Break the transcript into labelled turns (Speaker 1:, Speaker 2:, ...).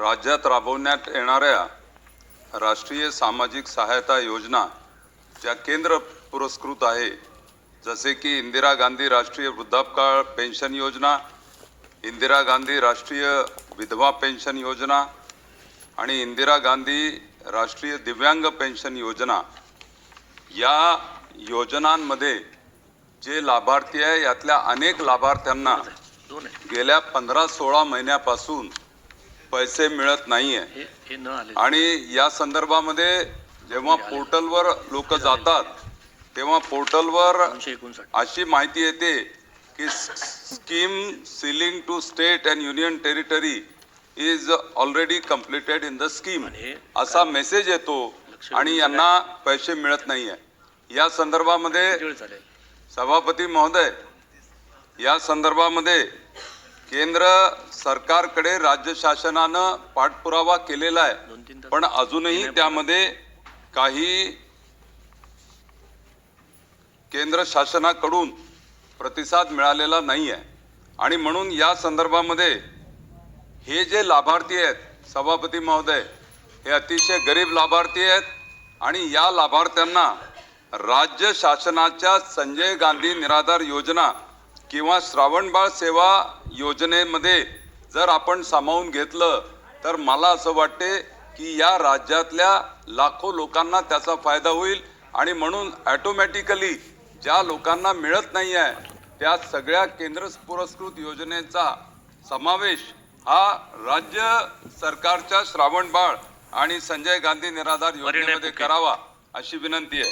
Speaker 1: राज्यात राबवण्यात येणाऱ्या राष्ट्रीय सामाजिक सहायता योजना ज्या केंद्र पुरस्कृत आहे, जसे की इंदिरा गांधी राष्ट्रीय वृद्धापकाळ पेन्शन योजना, इंदिरा गांधी राष्ट्रीय विधवा पेन्शन योजना आणि इंदिरा गांधी राष्ट्रीय दिव्यांग पेन्शन योजना, या योजनांमध्ये जे लाभार्थी आहे यातल्या अनेक लाभार्थ्यांना गेल्या 15-16 महिन्यापासून पैसे मिळत नाहीये। आणि या संदर्भामध्ये जेव्हा पोर्टलवर लोक जातात तेव्हा पोर्टलवर अशी माहिती येते की scheme ceiling to state and union territory is already completed in the scheme असा मेसेज येतो आणि यांना पैसे मिळत नाहीये। या संदर्भामध्ये सभापती महोदय, या संदर्भामध्ये केंद्र सरकारकडे राज्य शासनानं पाठपुरावा केलेला आहे, पण अजूनही त्यामध्ये काही केंद्र शासनाकडून प्रतिसाद मिळालेला नाही आहे। आणि म्हणून या संदर्भामध्ये हे जे लाभार्थी आहेत सभापती महोदय, हे अतिशय गरीब लाभार्थी आहेत आणि या लाभार्थ्यांना राज्य शासनाच्या संजय गांधी निराधार योजना किंवा श्रावणबाळ सेवा योजनेमध्ये जर आपण सामावून घेतलं तर मला असं वाटते की या राज्यातल्या लाखो लोकांना त्याचा फायदा होईल। आणि म्हणून ऑटोमॅटिकली ज्या लोकांना मिळत नाही आहे त्या सगळ्या केंद्र पुरस्कृत योजनेचा समावेश हा राज्य सरकारच्या श्रावणबाळ आणि संजय गांधी निराधार योजनेमध्ये करावा अशी विनंती आहे।